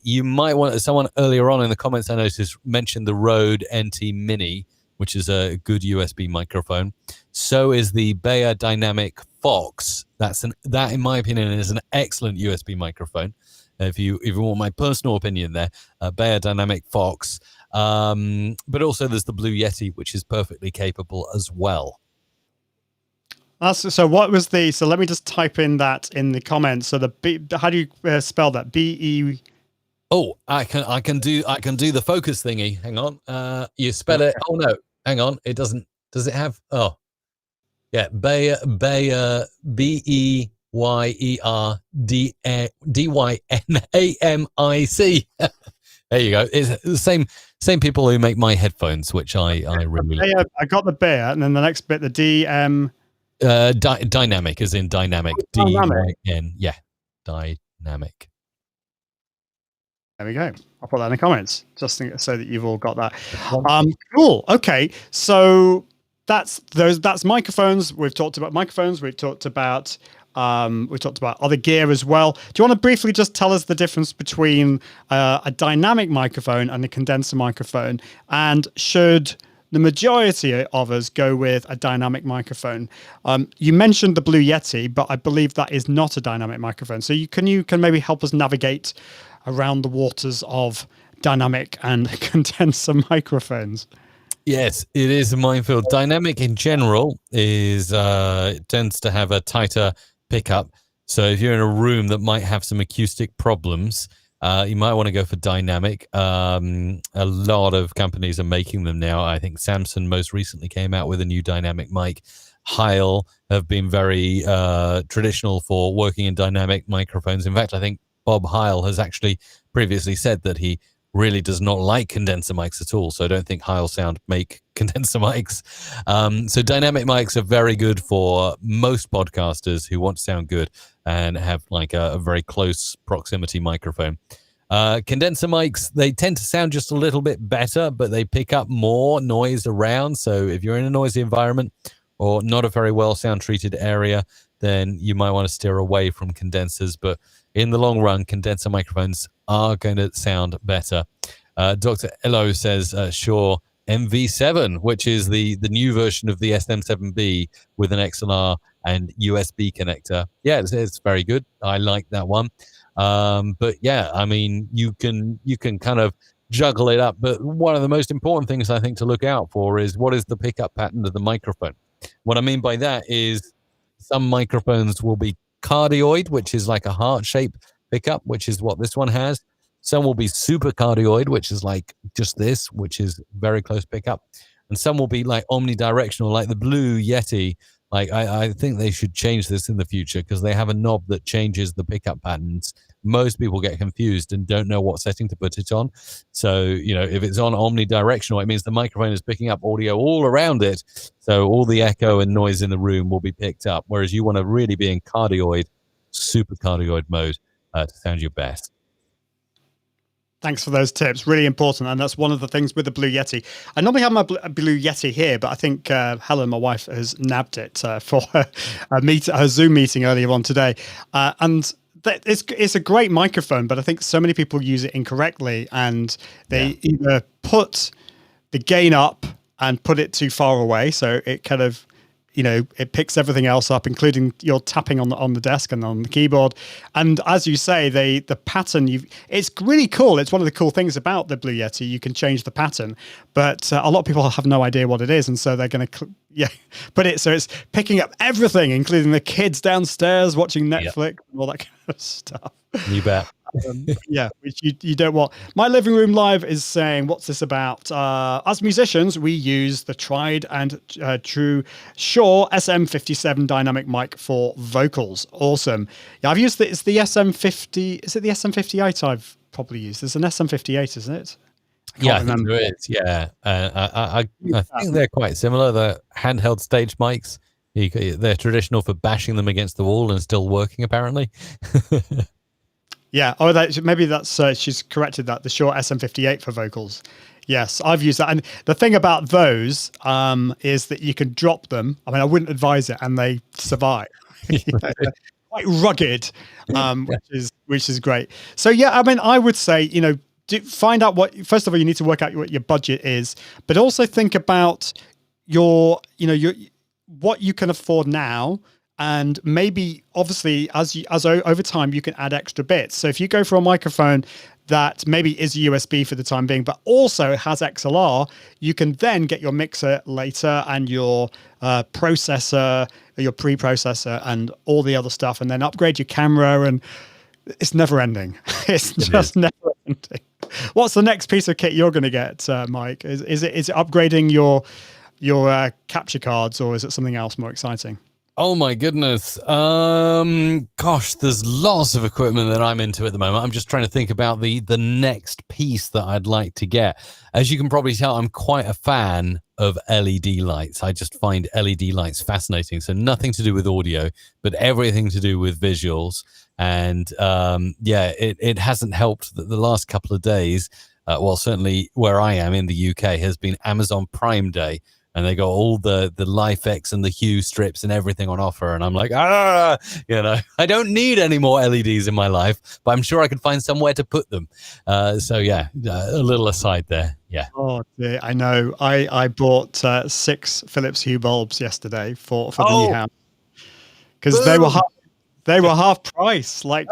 you might want, someone earlier on in the comments I noticed mentioned the Rode NT Mini, which is a good USB microphone. So is the Bayer Dynamic Fox. That, in my opinion, is an excellent USB microphone. If you want my personal opinion there, Bayer Dynamic Fox. But also there's the Blue Yeti, which is perfectly capable as well. So what was so let me just type in that in the comments. So how do you spell that? B-E... Oh, I can do the focus thingy. Hang on. You spell it. Oh no, hang on. It doesn't. Does it have? Oh, yeah. Bayer BEYER DYNAMIC. There you go. It's the same people who make my headphones, which I really like. I got the Bayer, and then the next bit, the DM. Dynamic, as in dynamic. D-Y-N. Yeah, dynamic. There we go. I'll put that in the comments just so that you've all got that. Cool. Okay. So that's microphones. We've talked about microphones. We've talked about other gear as well. Do you want to briefly just tell us the difference between a dynamic microphone and a condenser microphone? And should the majority of us go with a dynamic microphone? You mentioned the Blue Yeti, but I believe that is not a dynamic microphone. So you can maybe help us navigate around the waters of dynamic and condenser microphones? Yes, it is a minefield. Dynamic in general tends to have a tighter pickup. So if you're in a room that might have some acoustic problems, you might want to go for dynamic. A lot of companies are making them now. I think Samsung most recently came out with a new dynamic mic. Heil have been very traditional for working in dynamic microphones. In fact, I think Bob Heil has actually previously said that he really does not like condenser mics at all. So I don't think Heil Sound make condenser mics. So dynamic mics are very good for most podcasters who want to sound good and have like a very close proximity microphone. Condenser mics, they tend to sound just a little bit better, but they pick up more noise around. So if you're in a noisy environment or not a very well sound treated area, then you might want to steer away from condensers. But in the long run, condenser microphones are going to sound better. Dr. Elo says Shure MV7, which is the new version of the SM7B with an XLR and USB connector. Yeah, it's very good. I like that one. But yeah, I mean, you can kind of juggle it up. But one of the most important things I think to look out for is what is the pickup pattern of the microphone. What I mean by that is some microphones will be cardioid, which is like a heart-shaped pickup, which is what this one has. Some will be super cardioid, which is like just this, which is very close pickup. And some will be like omnidirectional, like the Blue Yeti. Like I think they should change this in the future because they have a knob that changes the pickup patterns. Most people get confused and don't know what setting to put it on. So, if it's on omnidirectional, it means the microphone is picking up audio all around it. So all the echo and noise in the room will be picked up. Whereas you want to really be in cardioid, super cardioid mode to sound your best. Thanks for those tips. Really important. And that's one of the things with the Blue Yeti. I normally have my Blue Yeti here, but I think Helen, my wife, has nabbed it for her Zoom meeting earlier on today. And it's a great microphone, but I think so many people use it incorrectly. And they either put the gain up and put it too far away. So it kind of, it picks everything else up, including your tapping on the desk and on the keyboard. And as you say, the pattern, it's really cool. It's one of the cool things about the Blue Yeti. You can change the pattern, but a lot of people have no idea what it is. And so they're going to, put it so it's picking up everything, including the kids downstairs watching Netflix and all that kind of stuff. You bet. Yeah, which you don't want. My living room live is saying, what's this about? As musicians, we use the tried and true Shure SM57 dynamic mic for vocals. Awesome. Yeah, I've used it's the SM50. Is it the SM58 I've probably used? There's an SM58, isn't it? Yeah, I think there is. Yeah, I think they're quite similar. The handheld stage mics. They're traditional for bashing them against the wall and still working, apparently. Yeah. Oh, maybe that's she's corrected that, the Shure SM58 for vocals. Yes, I've used that. And the thing about those is that you can drop them. I mean, I wouldn't advise it, and they survive. Quite rugged, which is great. So yeah, I mean, I would say, find out first of all, you need to work out what your budget is, but also think about your what you can afford now. And maybe, obviously, as over time, you can add extra bits. So if you go for a microphone that maybe is USB for the time being, but also has XLR, you can then get your mixer later and your processor, your preprocessor, and all the other stuff, and then upgrade your camera. And it's never ending. It's just never ending. What's the next piece of kit you're going to get, Mike? Is it upgrading your capture cards, or is it something else more exciting? Oh my goodness. Gosh, there's lots of equipment that I'm into at the moment. I'm just trying to think about the next piece that I'd like to get. As you can probably tell, I'm quite a fan of LED lights. I just find LED lights fascinating. So nothing to do with audio, but everything to do with visuals. And it hasn't helped that the last couple of days, well, certainly where I am in the UK, has been Amazon Prime Day. And they got all the LifeX and the Hue strips and everything on offer. And I'm like, I don't need any more LEDs in my life, but I'm sure I can find somewhere to put them. A little aside there. Yeah. Oh, dear, I know. I bought 6 Philips Hue bulbs yesterday for the new house, because they were half price. Like,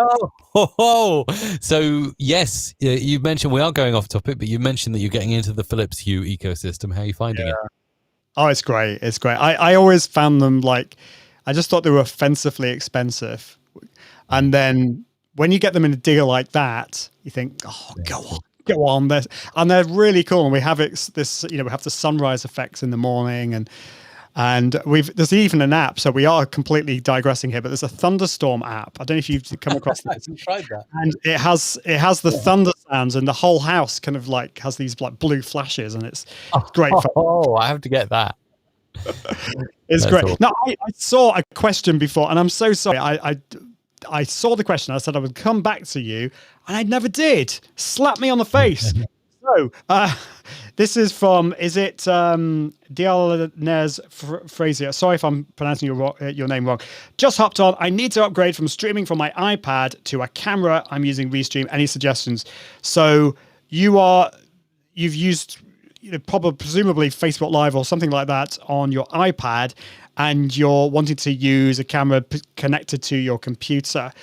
So yes, you mentioned, we are going off topic, but you mentioned that you're getting into the Philips Hue ecosystem. How are you finding it? Oh, it's great. It's great. I always found them I just thought they were offensively expensive. And then when you get them in a deal like that, you think, oh, go on. And they're really cool. And we have we have the sunrise effects in the morning, and there's even an app. So we are completely digressing here, but there's a thunderstorm app. I don't know if you've come across that. I haven't tried that. And it has the thunder sounds, and the whole house kind of has these blue flashes, and it's great fun. Oh, I have to get that. It's great. Awesome. Now, I saw a question before, and I'm so sorry. I saw the question. I said I would come back to you, and I never did. Slap me on the face. So, this is from, is it Dialnez Frazier? Sorry if I'm pronouncing your name wrong. Just hopped on. I need to upgrade from streaming from my iPad to a camera. I'm using Restream. Any suggestions? So you've used, presumably Facebook Live or something like that on your iPad, and you're wanting to use a camera connected to your computer.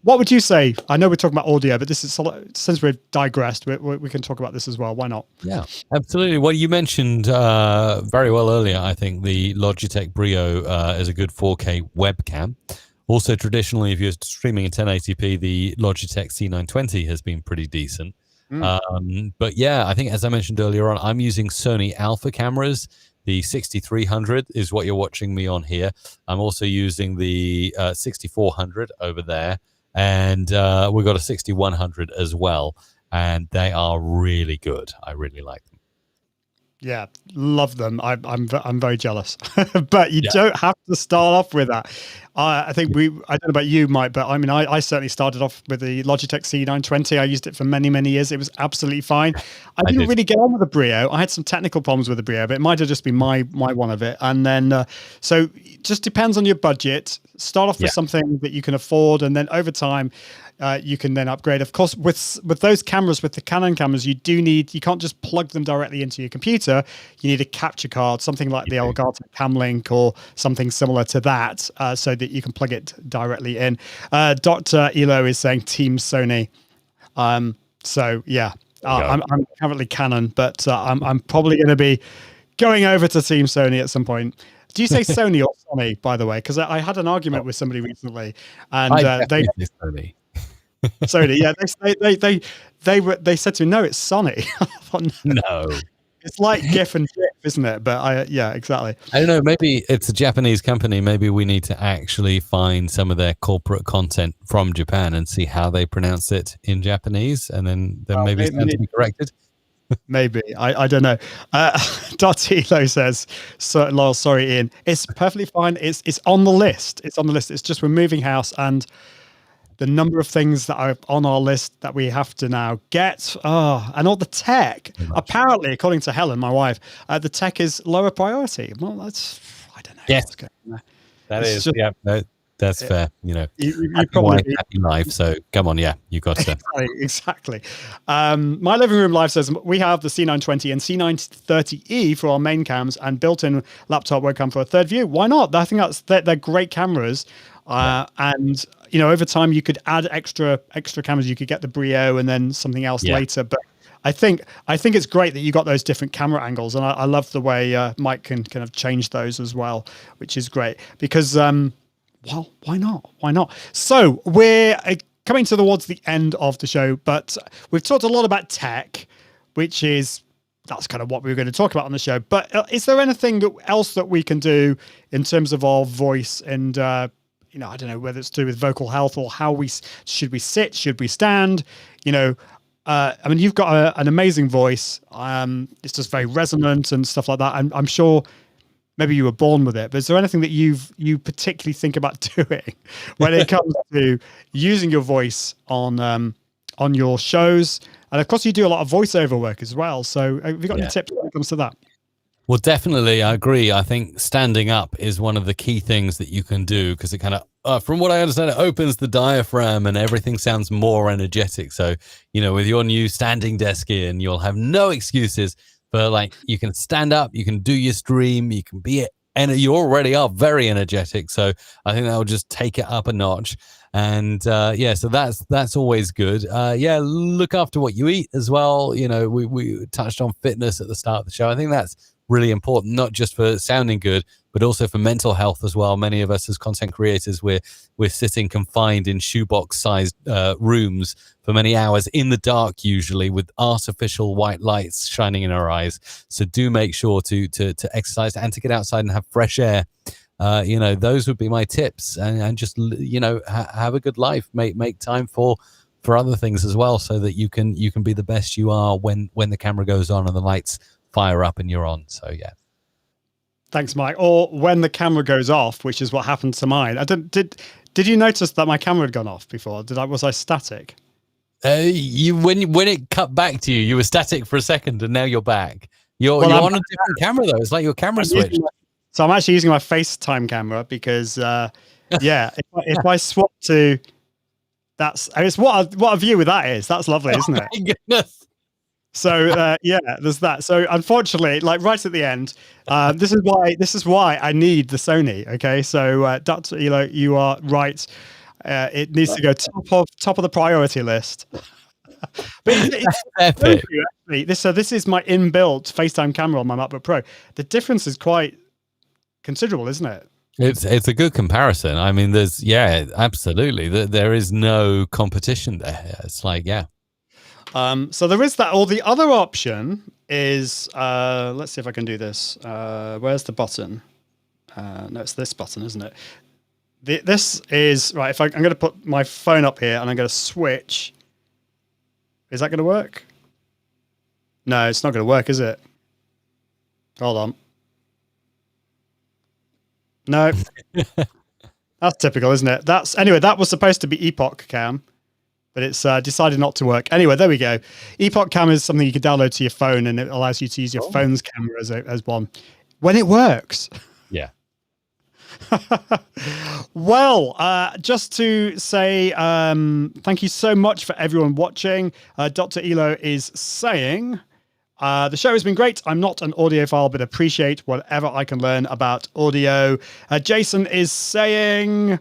What would you say? I know we're talking about audio, but since we've digressed, we can talk about this as well. Why not? Yeah, absolutely. Well, you mentioned very well earlier, I think, the Logitech Brio is a good 4K webcam. Also, traditionally, if you're streaming in 1080p, the Logitech C920 has been pretty decent. But yeah, I think, as I mentioned earlier on, I'm using Sony Alpha cameras. The 6300 is what you're watching me on here. I'm also using the 6400 over there. And we've got a 6100 as well, and they are really good. I really like them. Yeah, love them. I'm very jealous, but you don't have to start off with that. I think I don't know about you, Mike, but I mean, I certainly started off with the Logitech C920. I used it for many, many years. It was absolutely fine. I didn't really get on with the Brio. I had some technical problems with the Brio, but it might have just been my one of it. And then, so it just depends on your budget. Start off with something that you can afford, and then over time, you can then upgrade. Of course, with those cameras, with the Canon cameras, you can't just plug them directly into your computer. You need a capture card, something like the Elgato Camlink or something similar to that, so that you can plug it directly in. Dr. Elo is saying Team Sony. So yeah, I'm currently Canon, but I'm probably going to be going over to Team Sony at some point. Do you say Sony or Sony, by the way? Because I had an argument with somebody recently, and they say Sony. Sony, yeah, they said to me, no, it's Sony. I thought, No. It's like GIF and GIF, isn't it? But yeah, exactly. I don't know. Maybe it's a Japanese company. Maybe we need to actually find some of their corporate content from Japan and see how they pronounce it in Japanese, and then maybe it's going to be corrected. Maybe. I don't know. Elo says, Lol, sorry, Ian. It's perfectly fine. It's on the list. It's on the list. It's just we're moving house, and the number of things that are on our list that we have to now get, and all the tech. Apparently, according to Helen, my wife, the tech is lower priority. Well, that's, I don't know. Yes, that's fair. You probably happy life. So come on, you got to. Exactly. My living room live says we have the C920 and C930E for our main cams and built-in laptop webcam for a third view. Why not? I think they're great cameras. And over time you could add extra cameras. You could get the Brio and then something else later. But I think it's great that you got those different camera angles, and I love the way Mike can kind of change those as well, which is great because well, why not? Why not? So we're coming towards the end of the show, but we've talked a lot about tech, that's kind of what we were going to talk about on the show. But is there anything else that we can do in terms of our voice and I don't know whether it's to do with vocal health or how should we sit, should we stand? I mean, you've got an amazing voice. It's just very resonant and stuff like that. I'm sure maybe you were born with it, but is there anything that you particularly think about doing when it comes to using your voice on your shows? And of course, you do a lot of voiceover work as well. So have you got any tips when it comes to that? Well, definitely, I agree. I think standing up is one of the key things that you can do because it kind of, from what I understand, it opens the diaphragm and everything sounds more energetic. So, with your new standing desk in, you'll have no excuses for you can stand up, you can do your stream, you can be it, and you already are very energetic. So I think that will just take it up a notch. And so that's always good. Look after what you eat as well. We touched on fitness at the start of the show. I think that's really important, not just for sounding good, but also for mental health as well. Many of us as content creators, we're sitting confined in shoebox-sized rooms for many hours in the dark, usually with artificial white lights shining in our eyes. So do make sure to exercise and to get outside and have fresh air. Those would be my tips, and just have a good life. Make time for other things as well, so that you can be the best you are when the camera goes on and the lights fire up and you're on. So thanks, Mike. Or when the camera goes off, which is what happened to mine. Did you notice that my camera had gone off before? Was I static? When it cut back to you, you were static for a second, and now you're back. You're on a different camera though. It's like your camera switched. So I'm actually using my FaceTime camera because if I swap to what a view with that is. That's lovely, isn't it? My goodness. So there's that. So unfortunately, right at the end, this is why I need the Sony. Okay, so Dr. Elo, you are right. It needs to go top of the priority list. But this is my inbuilt FaceTime camera on my MacBook Pro. The difference is quite considerable, isn't it? It's a good comparison. I mean, absolutely. There is no competition there. It's so there is that. Or the other option is, let's see if I can do this. Where's the button? No, it's this button, isn't it? This is, right, I'm going to put my phone up here and I'm going to switch. Is that going to work? No, it's not going to work, is it? Hold on. No. That's typical, isn't it? That was supposed to be Epoch Cam, but it's decided not to work. Anyway, there we go. Epoch Cam is something you can download to your phone, and it allows you to use your phone's camera as one when it works. Yeah. Well, just to say thank you so much for everyone watching. Dr. Elo is saying, the show has been great. I'm not an audiophile, but appreciate whatever I can learn about audio. Jason is saying,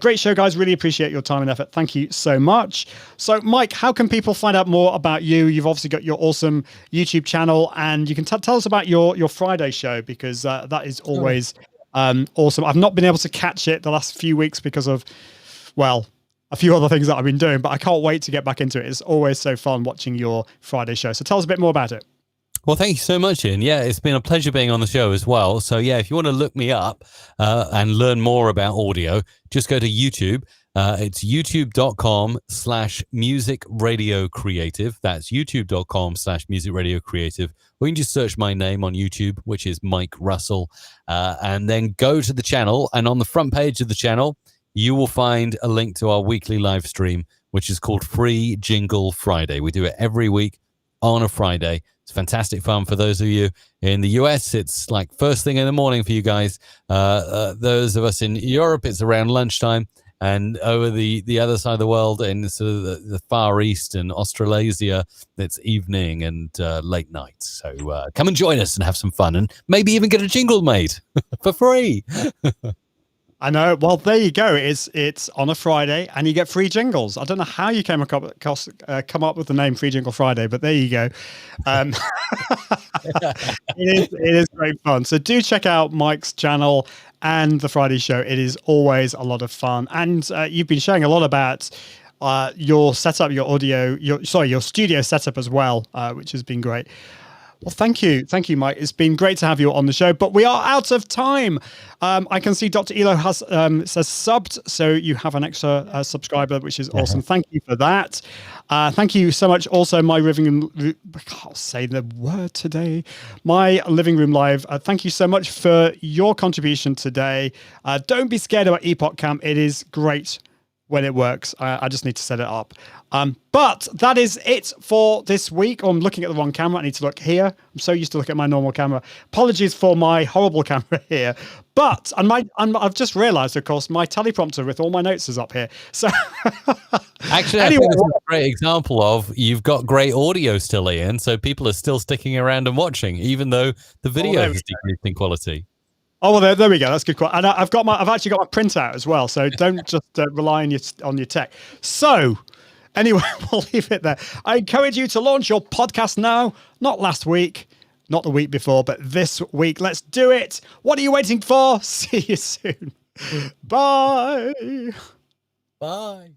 great show, guys. Really appreciate your time and effort. Thank you so much. So, Mike, how can people find out more about you? You've obviously got your awesome YouTube channel, and you can tell us about your Friday show, because that is always awesome. I've not been able to catch it the last few weeks because of, well, a few other things that I've been doing, but I can't wait to get back into it. It's always so fun watching your Friday show. So tell us a bit more about it. Well, thank you so much, Ian. Yeah, it's been a pleasure being on the show as well. So yeah, if you want to look me up and learn more about audio, just go to YouTube. It's youtube.com/music radio creative. That's youtube.com/music radio creative. Or you can just search my name on YouTube, which is Mike Russell, and then go to the channel. And on the front page of the channel, you will find a link to our weekly live stream, which is called Free Jingle Friday. We do it every week on a Friday. It's fantastic fun for those of you in the US. It's like first thing in the morning for you guys. Those of us in Europe, it's around lunchtime. And over the other side of the world, in sort of the Far East and Australasia, it's evening and late night. So come and join us and have some fun, and maybe even get a jingle made for free. I know. Well, there you go. It's on a Friday, and you get free jingles. I don't know how you come up with the name Free Jingle Friday, but there you go. It is great fun. So do check out Mike's channel and the Friday show. It is always a lot of fun, and you've been sharing a lot about your setup, your audio, your studio setup as well, which has been great. Well, thank you, Mike. It's been great to have you on the show, but we are out of time. I can see Dr. Elo has says subbed, so you have an extra subscriber, which is awesome. Thank you for that. Thank you so much. Also, my living room, I can't say the word today. My living room live. Thank you so much for your contribution today. Don't be scared about Epoch Camp. It is great when it works. I just need to set it up. But that is it for this week. Oh, I'm looking at the wrong camera. I need to look here. I'm so used to looking at my normal camera. Apologies for my horrible camera here. But I've just realized, of course, my teleprompter with all my notes is up here. So actually, anyway, I think this is a great example of you've got great audio still, Ian. So people are still sticking around and watching, even though the video is decreased in quality. Oh, well, there we go. That's good. And I've actually got my printout as well. So don't just rely on your tech. So anyway, we'll leave it there. I encourage you to launch your podcast now. Not last week, not the week before, but this week. Let's do it. What are you waiting for? See you soon. Bye. Bye.